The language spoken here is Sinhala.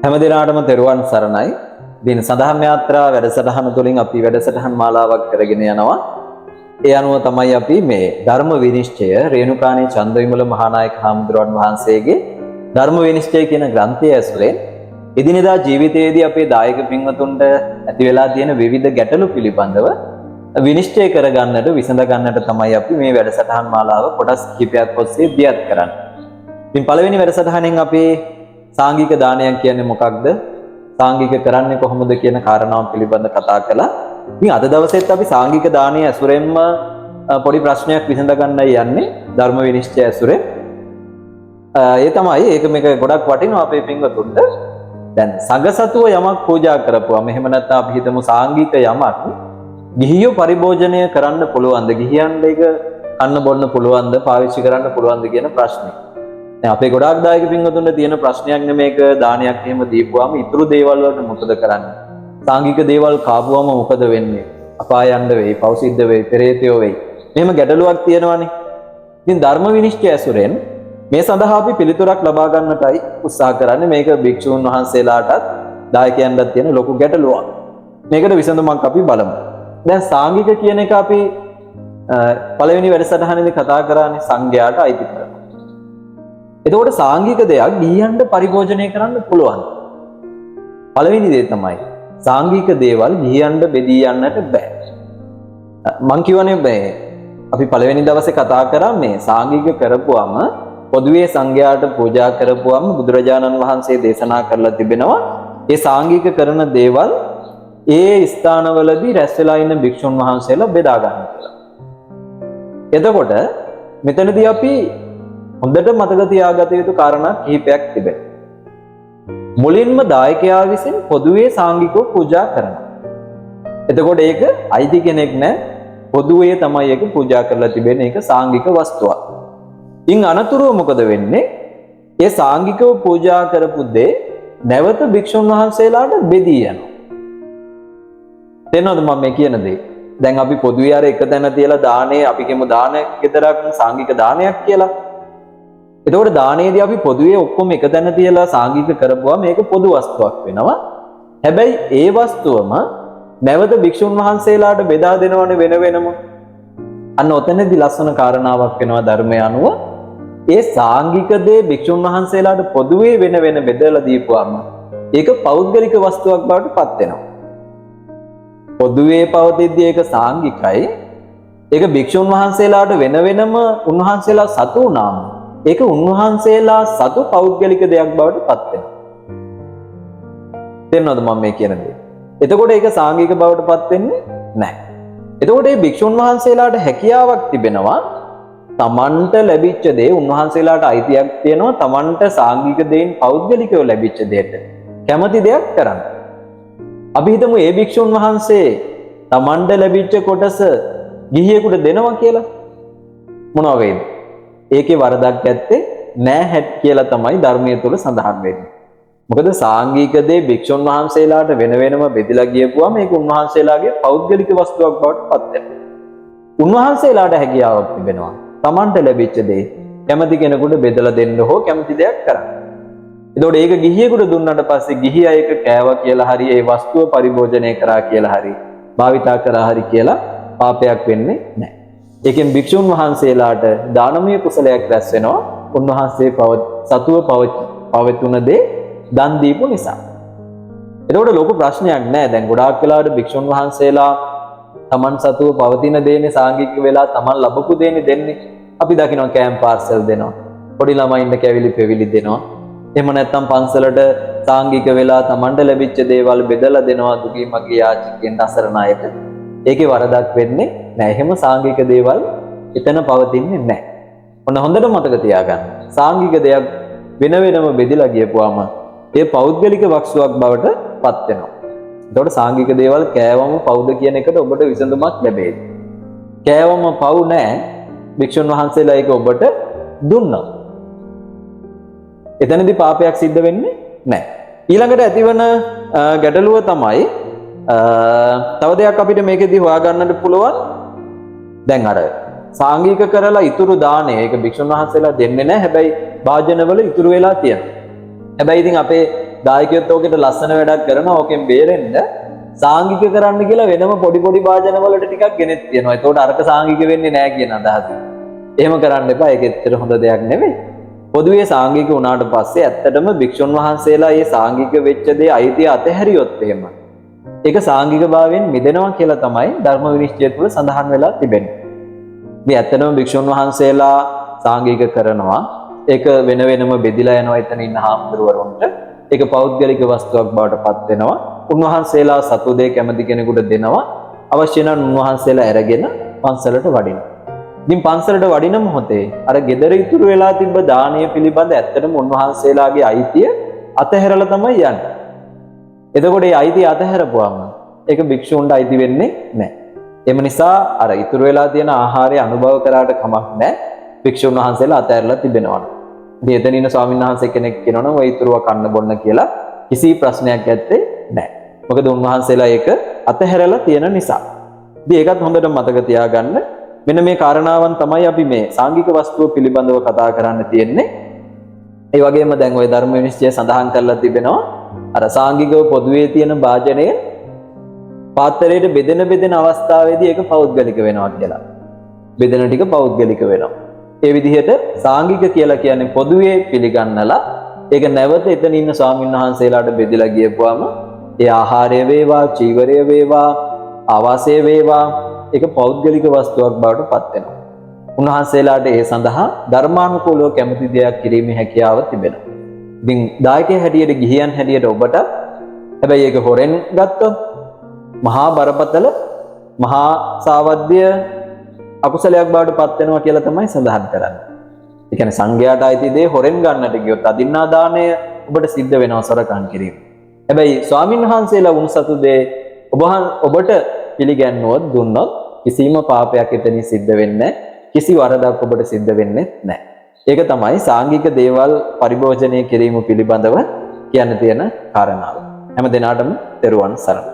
හැම දිනාටම තෙරුවන් සරණයි. දින සදහම් යාත්‍රා වැඩසටහන තුළින් අපි වැඩසටහන් මාලාවක් කරගෙන යනවා. ඒ අනුව තමයි අපි මේ ධර්ම විනිශ්චය රේණුකාණී චන්දවිමල මහානායක හාමුදුරුවන් වහන්සේගේ ධර්ම විනිශ්චය කියන ග්‍රන්ථය ඇසුරෙන් එදිනෙදා ජීවිතයේදී අපේ දායක පින්වතුන්ට ඇති වෙලා තියෙන විවිධ ගැටලු පිළිබඳව විනිශ්චය කරගන්නට විසඳ ගන්නට තමයි අපි මේ වැඩසටහන් මාලාව කොටස් කිහිපයක් ඔස්සේ දියත් කරන්නේ. ඉතින් පළවෙනි වැඩසටහනෙන් අපි සාංගික දානයක් කියන්නේ මොකක්ද? සාංගික කරන්නේ කොහොමද කියන කාරණාව පිළිබඳව කතා කළා. ඉතින් අද දවසේත් අපි සාංගික දානයේ ඇසුරෙන්ම පොඩි ප්‍රශ්නයක් විසඳ ගන්නයි යන්නේ ධර්ම විනිශ්චය ඇසුරෙන්. ඒ තමයි ඒක මේක ගොඩක් වටිනවා අපේ පින්වතුන්ට. දැන් සංඝසතුව යමක් පූජා කරපුවාම එහෙම නැත්නම් අපි හිතමු සාංගික යමක් ගිහියෝ පරිභෝජනය කරන්න පුළුවන්ද? ගිහියන්ට ඒක කන්න බොන්න පුළුවන්ද? පාවිච්චි කරන්න පුළුවන්ද කියන ප්‍රශ්නේ. අපේ ගොඩාක් දායක පින්වතුන්ට තියෙන ප්‍රශ්නයක් මේක දානයක් එහෙම දීපුවාම ඉතුරු දේවල් වලට මොකද කරන්නේ? සාංගික දේවල් කාපුවාම මොකද වෙන්නේ? අපාය යන්න වෙයි, පව් සිද්ධ වෙයි, පෙරේතයෝ වෙයි. මෙහෙම ගැටලුවක් තියෙනවානේ. ඉතින් ධර්ම විනිශ්චය ඇසුරෙන් මේ සඳහා අපි පිළිතුරක් ලබා ගන්නටයි උත්සාහ කරන්නේ. මේක භික්ෂුන් වහන්සේලාටත් දායකයන්ටත් තියෙන ලොකු ගැටලුවක්. මේකට විසඳුමක් අපි බලමු. දැන් සාංගික කියන එක අපි පළවෙනි වැඩසටහනේදී කතා කරන්නේ සංඝයාට අයිති කරන. එතකොට සාංගික දෙයක් ගිහියන්ට පරිභෝජනය කරන්න පුළුවන්. පළවෙනි දේ තමයි සාංගික දේවල් ගිහියන්ට බෙදී යන්නට බෑ. මං කියවනේ බෑ. අපි පළවෙනි දවසේ කතා කරා මේ සාංගික කරපුවම පොදුවේ සංඝයාට පූජා කරපුවම බුදුරජාණන් වහන්සේ දේශනා කරලා තිබෙනවා ඒ සාංගික කරන දේවල් ඒ ස්ථානවලදී රැස් වෙලා ඉන්න භික්ෂුන් වහන්සේලා බෙදා ගන්න කියලා. එතකොට මෙතනදී අපි හොඳට මතක තියාගත යුතු කාරණා කිහිපයක් තිබෙනවා. මුලින්ම දායකයා විසින් පොදුවේ සාංගිකව පූජා කරනවා. එතකොට ඒක අයිති කෙනෙක් නැහැ. පොදුවේ තමයි ඒක පූජා කරලා තිබෙන්නේ. ඒක සාංගික වස්තුවක්. ඉන් අනතුරුව මොකද වෙන්නේ? ඒ සාංගිකව පූජා කරපු දේ නැවත භික්ෂුන් වහන්සේලාට බෙදී යනවා. තේරෙනවද මම මේ කියන දේ? දැන් අපි පොදුවේ අර එක තැන තියලා දානේ අපි කියමු දානයක් විතරක් සාංගික දානයක් කියලා. එතකොට දානයේදී අපි පොදුවේ ඔක්කොම එක තැන තියලා සාංගික කරපුවා මේක පොදු වස්තුවක් වෙනවා. හැබැයි ඒ වස්තුවම නැවත භික්ෂුන් වහන්සේලාට බෙදා දෙනවනේ වෙන වෙනම. අන්න ඔතනදී ලස්සන කාරණාවක් වෙනවා ධර්මය අනුව. ඒ සාංගික දේ භික්ෂුන් වහන්සේලාට පොදුවේ වෙන වෙන බෙදලා දීපුවාම ඒක පෞද්ගලික වස්තුවක් බවට පත් වෙනවා. පොදුවේ පවතිද්දී ඒක සාංගිකයි. ඒක භික්ෂුන් වහන්සේලාට වෙන වෙනම උන්වහන්සේලා සතු වුණාම ඒක උන්වහන්සේලා සතු පෞද්ගලික දෙයක් බවට පත් වෙනවා. තේරෙනවද මම මේ කියන දේ? එතකොට ඒක සාංගික බවට පත් වෙන්නේ නැහැ. එතකොට මේ භික්ෂුන් වහන්සේලාට හැකියාවක් තිබෙනවා තමන්ට ලැබිච්ච දේ උන්වහන්සේලාට අයිතියක් තියෙනවා තමන්ට සාංගික දෙයින් පෞද්ගලිකව ලැබිච්ච දෙයට කැමති දෙයක් කරන්න. අපි හිතමු මේ භික්ෂුන් වහන්සේ තමන්ට ලැබිච්ච කොටස ගිහියෙකුට දෙනවා කියලා. මොනවා වේද? ඒකේ වරදක් ඇත්තේ නැහැ කියලා තමයි ධර්මයේ තුල සඳහන් වෙන්නේ. මොකද සාංගික දේ භික්ෂුන් වහන්සේලාට වෙන වෙනම බෙදලා ගියපුවා මේක උන්වහන්සේලාගේ පෞද්ගලික වස්තුවක් බවට පත් වෙනවා. උන්වහන්සේලාට හැකියාවක් තිබෙනවා තමන්ට ලැබිච්ච දේ කැමති කෙනෙකුට බෙදලා දෙන්න හෝ කැමති දෙයක් කරන්න. එතකොට ඒක ගිහියෙකුට දුන්නාට පස්සේ ගිහියා ඒක කෑවා කියලා හරි ඒ වස්තුව පරිභෝජනය කරා කියලා හරි භාවිතා කරා හරි කියලා පාපයක් වෙන්නේ නැහැ. ඒකෙන් භික්ෂුන් වහන්සේලාට දානමය කුසලයක් රැස් වෙනවා. උන්වහන්සේ සතුව පවතුන දේ දන් දීපු නිසා. එතකොට ලොකු ප්‍රශ්නයක් නැහැ. දැන් ගොඩාක් වෙලාවට භික්ෂුන් වහන්සේලා Taman සතුව පවතින දේනේ සාංගික වෙලා Taman ලැබපු දේනේ දෙන්නේ. අපි දකිනවා කෑම් පාර්සල් දෙනවා. පොඩි ළමයින්ට කැවිලි පෙවිලි දෙනවා. එහෙම නැත්නම් පන්සලට සාංගික වෙලා Tamanට ලැබිච්ච දේවල් බෙදලා දෙනවා දුකී මගේ යාචකයන්ට අසරණ අයට. ඒකේ වරදක් වෙන්නේ නැහැ. එහෙම සාංගික දේවල් එතන පවතින්නේ නැහැ. ඔන්න හොඳට මතක තියාගන්න. සාංගික දෙයක් වෙන වෙනම බෙදලා ගියපුවාම ඒ පෞද්ගලික වස්තුවක් බවට පත් වෙනවා. එතකොට සාංගික දේවල් කෑවම පවුද කියන එකට ඔබට විසඳුමක් ලැබෙයි. කෑවම පවු නැහැ. භික්ෂුන් වහන්සේලා ඒක ඔබට දුන්නා. එතනදී පාපයක් සිද්ධ වෙන්නේ නැහැ. ඊළඟට ඇතිවන ගැටලුව තමයි තව දෙයක් අපිට මේකෙදී හොයාගන්නට පුළුවන්. දැන් අර සාංගික කරලා ඉතුරු දාණය ඒක භික්ෂුන් වහන්සේලා දෙන්නේ නැහැ. හැබැයි භාජනවල ඉතුරු වෙලා තියෙනවා. හැබැයි ඉතින් අපේ දායකයොත් ඕකෙට ලස්සන වැඩක් කරනවා. ඕකෙන් බේරෙන්න සාංගික කරන්න කියලා වෙනම පොඩි පොඩි වාදන වලට ටිකක් ගෙනෙත් තියෙනවා. ඒකට අරක සාංගික වෙන්නේ නැහැ කියන අදහස. එහෙම කරන්න එපා. ඒක ඇත්තට හොඳ දෙයක් නෙවෙයි. පොදුවේ සාංගික වුණාට පස්සේ ඇත්තටම භික්ෂුන් වහන්සේලා මේ සාංගික වෙච්ච දේ අයිතිය අතහැරියොත් එහෙම ඒක සාංගික භාවයෙන් මිදෙනවා කියලා තමයි ධර්ම විනිශ්චය තුළ සඳහන් වෙලා තිබෙන්නේ. මේ ඇත්තටම භික්ෂුන් වහන්සේලා සාංගික කරනවා. ඒක වෙන වෙනම බෙදිලා යනවා එතන ඉන්න හාමුදුරුවරුන්ට. ඒක පෞද්ගලික වස්තුවක් බවට පත් වෙනවා. උන්වහන්සේලා සතු දෙය කැමති කෙනෙකුට දෙනවා. අවශ්‍ය නම් උන්වහන්සේලා අරගෙන පන්සලට වඩිනවා. ඉතින් පන්සලට වඩින මොහොතේ අර gedara ඉතුරු වෙලා තිබ්බ දානීය පිළිබඳ ඇත්තටම උන්වහන්සේලාගේ අයිතිය අතහැරලා තමයි යන්නේ. එතකොට මේ අයිතිය අතහැරපුවාම ඒක භික්ෂුන්ට අයිති වෙන්නේ නැහැ. එම නිසා අර ඉතුරු වෙලා තියෙන ආහාරය අනුභව කරාට කමක් නැහැ. භික්ෂුන් වහන්සේලා අතහැරලා තිබෙනවා. ඉතින් එතන ඉන්න ස්වාමීන් වහන්සේ කෙනෙක් කියනවනම් ඔය ඉතුරුව කන්න බොන්න කියලා කිසි ප්‍රශ්නයක් ඇත්තේ නැහැ. මොකද උන්වහන්සේලා ඒක අතහැරලා තියෙන නිසා. ඉතින් ඒකත් හොඳට මතක තියාගන්න. මෙන්න මේ කාරණාවන් තමයි අපි මේ සාංගික වස්තුව පිළිබඳව කතා කරන්න තියෙන්නේ. ඒ වගේම දැන් ওই ධර්ම විනිශ්චය සඳහන් කරලා තිබෙනවා අර සාංගිකව පොදුවේ තියෙන වාජනය පාත්‍රයට බෙදෙන අවස්ථාවේදී ඒක පෞද්ගලික වෙනවා කියලා. බෙදෙන ටික පෞද්ගලික වෙනවා. ඒ විදිහට සාංගික කියලා කියන්නේ පොදුවේ පිළිගන්නලා ඒක නැවත එතන ඉන්න ස්වාමීන් වහන්සේලාට බෙදලා ගියපුවාම ඒ ආහාරය වේවා, චීවරය වේවා, ආවාසය වේවා ඒක පෞද්ගලික වස්තුවක් බවට පත් වෙනවා. උන්වහන්සේලාට ඒ සඳහා ධර්මානුකූලව කැමති දෙයක් කිරීමේ හැකියාව තිබෙනවා. ඉතින් දායකයෙක් හැටියට ගිහියන් හැටියට ඔබට හැබැයි ඒක හොරෙන් ගත්තොත් මහා බරපතල මහා සාවද්‍ය අකුසලයක් බවට පත් වෙනවා කියලා තමයි සඳහන් කරන්නේ. ඒ කියන්නේ සංඝයාට අයිති දේ හොරෙන් ගන්නට ගියොත් අදින්නා දාණය ඔබට සිද්ධ වෙනවා සොරකම් කිරීම. හැබැයි ස්වාමින් වහන්සේලා උන්සතු දේ ඔබට පිළිගන්නවොත් දුන්නොත් කිසිම පාපයක් එතනින් සිද්ධ වෙන්නේ නැහැ. කිසි වරදක් ඔබට සිද්ධ වෙන්නේ නැහැ. ඒක තමයි සාංගික දේවල් පරිභෝජනය කිරීම පිළිබඳව කියන්න තියෙන කාරණාව. හැම දිනාටම තෙරුවන් සරණයි.